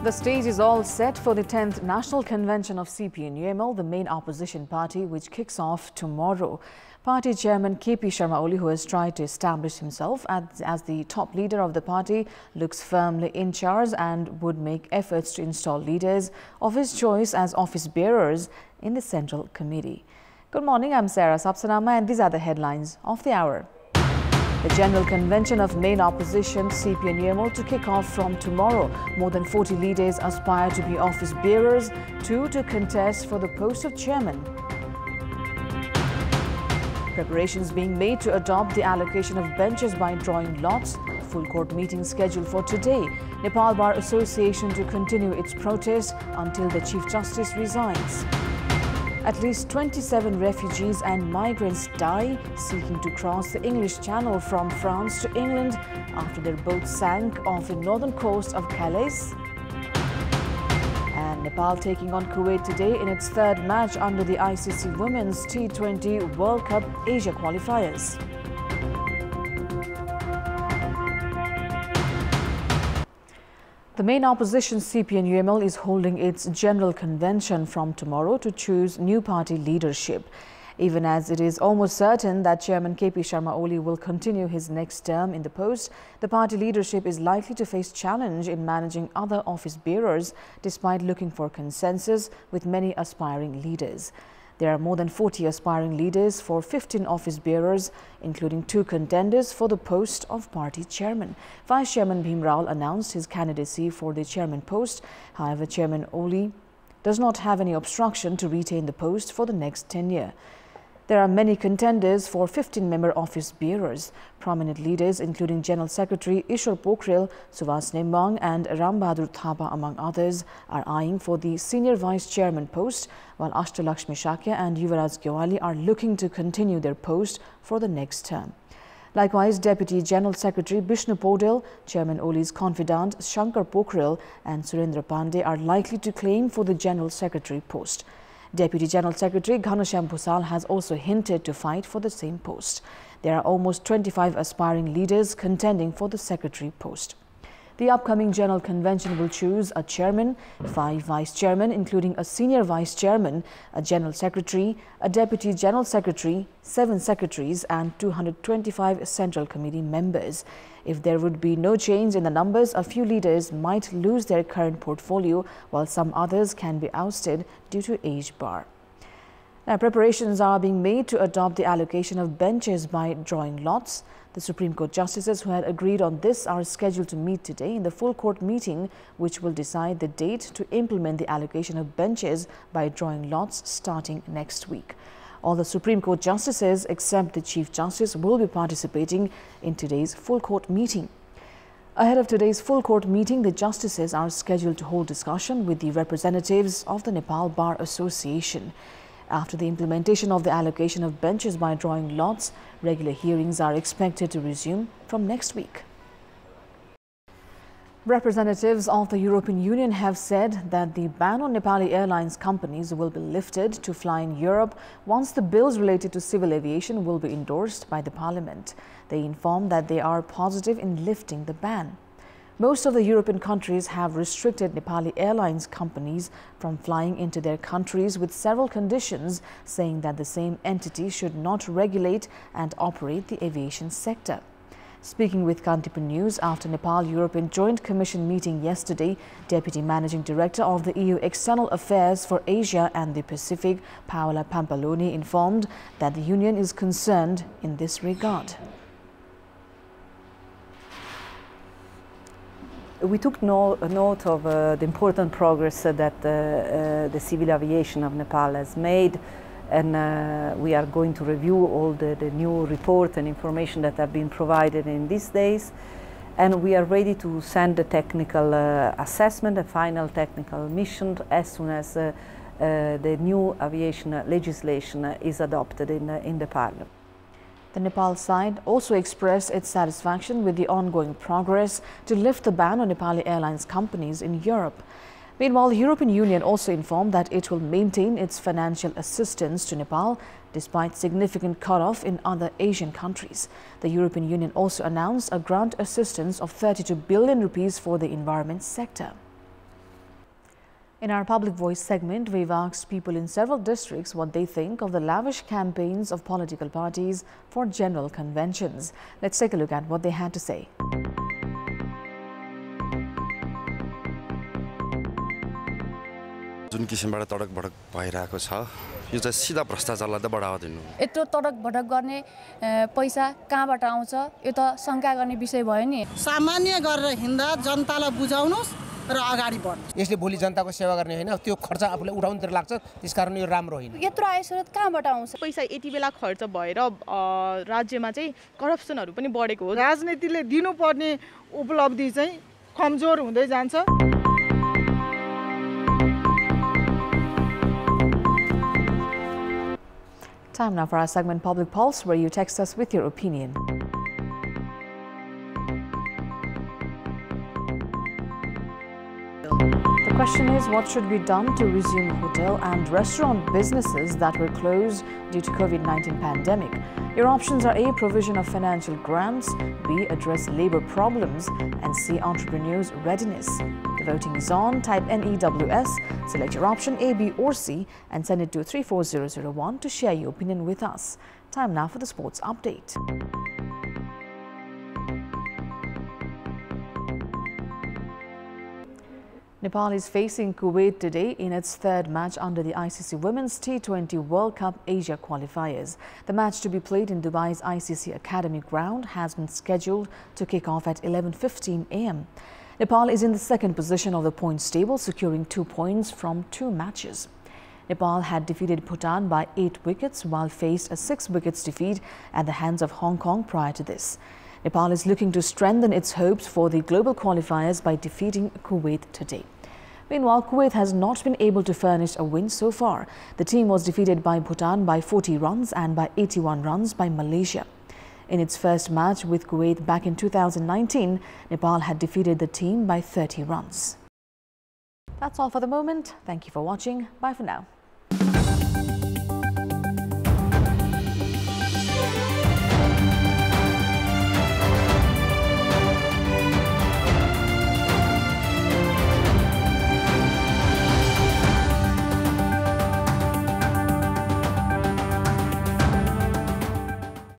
The stage is all set for the 10th National Convention of CPN UML, the main opposition party, which kicks off tomorrow. Party chairman KP Sharma Oli, who has tried to establish himself as the top leader of the party, looks firmly in charge and would make efforts to install leaders of his choice as office bearers in the Central Committee. Good morning, I'm Sarah Sapsanama and these are the headlines of the hour. The General Convention of Main Opposition CPN UML to kick off from tomorrow. More than 40 leaders aspire to be office bearers, 2 to contest for the post of chairman. Preparations being made to adopt the allocation of benches by drawing lots. Full court meeting scheduled for today. Nepal Bar Association to continue its protest until the Chief Justice resigns. At least 27 refugees and migrants die seeking to cross the English Channel from France to England after their boat sank off the northern coast of Calais. And Nepal taking on Kuwait today in its third match under the ICC Women's T20 World Cup Asia qualifiers. The main opposition CPN UML is holding its general convention from tomorrow to choose new party leadership. Even as it is almost certain that Chairman KP Sharma Oli will continue his next term in the post, the party leadership is likely to face challenge in managing other office bearers despite looking for consensus with many aspiring leaders. There are more than 40 aspiring leaders for 15 office bearers, including 2 contenders for the post of party chairman. Vice Chairman Bhim Rao announced his candidacy for the chairman post. However, Chairman Oli does not have any obstruction to retain the post for the next tenure. There are many contenders for 15-member office bearers. Prominent leaders, including General Secretary Ishwar Pokhrel, Suvas Nembang and Ram Bahadur Thapa, among others, are eyeing for the senior vice chairman post, while Ashtalakshmi Shakya and Yuvraj Gyawali are looking to continue their post for the next term. Likewise, Deputy General Secretary Bishnu Podel, Chairman Oli's confidant Shankar Pokhrel and Surendra Pandey are likely to claim for the General Secretary post. Deputy General Secretary Ghanshyam Bhusal has also hinted to fight for the same post. There are almost 25 aspiring leaders contending for the secretary post. The upcoming General Convention will choose a chairman, 5 vice chairmen, including a senior vice chairman, a general secretary, a deputy general secretary, 7 secretaries and 225 Central Committee members. If there would be no change in the numbers, a few leaders might lose their current portfolio, while some others can be ousted due to age bar. Now, preparations are being made to adopt the allocation of benches by drawing lots. The Supreme Court justices who had agreed on this are scheduled to meet today in the full court meeting, which will decide the date to implement the allocation of benches by drawing lots starting next week. All the Supreme Court justices except the Chief Justice will be participating in today's full court meeting. Ahead of today's full court meeting, the justices are scheduled to hold discussion with the representatives of the Nepal Bar Association. After the implementation of the allocation of benches by drawing lots, regular hearings are expected to resume from next week. Representatives of the European Union have said that the ban on Nepali airlines companies will be lifted to fly in Europe once the bills related to civil aviation will be endorsed by the Parliament. They informed that they are positive in lifting the ban. Most of the European countries have restricted Nepali airlines companies from flying into their countries with several conditions, saying that the same entity should not regulate and operate the aviation sector. Speaking with Kantipur News after Nepal-European Joint Commission meeting yesterday, Deputy Managing Director of the EU External Affairs for Asia and the Pacific, Paola Pampaloni, informed that the Union is concerned in this regard. We took note of the important progress that the civil aviation of Nepal has made, and we are going to review all the new report and information that have been provided in these days, and we are ready to send a technical assessment, a final technical mission, as soon as the new aviation legislation is adopted in the Parliament. The Nepal side also expressed its satisfaction with the ongoing progress to lift the ban on Nepali airlines companies in Europe. Meanwhile, the European Union also informed that it will maintain its financial assistance to Nepal despite significant cut-off in other Asian countries. The European Union also announced a grant assistance of 32 billion rupees for the environment sector. In our Public Voice segment, we've asked people in several districts what they think of the lavish campaigns of political parties for general conventions. Let's take a look at what they had to say. जुन किसिमबाट तडक भडक भइरहेको छ यो चाहिँ सिधा भ्रष्टाचारलाई त बढावा दिनु यत्रो तडक भडक गर्ने पैसा कहाँबाट आउँछ यो त शंका गर्ने विषय भयो नि सामान्य गरेर हिँड्दा जनतालाई बुझाउनुस् र अगाडि बढ्नुस् यसले भोलि जनताको सेवा गर्ने हैन त्यो खर्च आफूले उठाउनतिर लाग्छ त्यसकारण यो राम्रो होइन यत्रो आय स्रोत कहाँबाट आउँछ पैसा यति बेला खर्च भएर राज्यमा चाहिँ करप्सनहरु पनि बढेको हो राजनीतिले दिनुपर्ने उपलब्धि चाहिँ कमजोर हुँदै जान्छ Time now for our segment Public Pulse, where you text us with your opinion. The question is, what should be done to resume hotel and restaurant businesses that were closed due to COVID-19 pandemic? Your options are A, provision of financial grants, B, address labor problems, and C, entrepreneurs' readiness. The voting is on. Type NEWS, select your option A, B or C and send it to 34001 to share your opinion with us. Time now for the sports update. Nepal is facing Kuwait today in its third match under the ICC Women's T20 World Cup Asia qualifiers. The match to be played in Dubai's ICC Academy ground has been scheduled to kick off at 11:15 a.m. Nepal is in the second position of the points table, securing 2 points from 2 matches. Nepal had defeated Bhutan by 8 wickets while faced a 6 wickets defeat at the hands of Hong Kong prior to this. Nepal is looking to strengthen its hopes for the global qualifiers by defeating Kuwait today. Meanwhile, Kuwait has not been able to furnish a win so far. The team was defeated by Bhutan by 40 runs and by 81 runs by Malaysia. In its first match with Kuwait back in 2019, Nepal had defeated the team by 30 runs. That's all for the moment. Thank you for watching. Bye for now.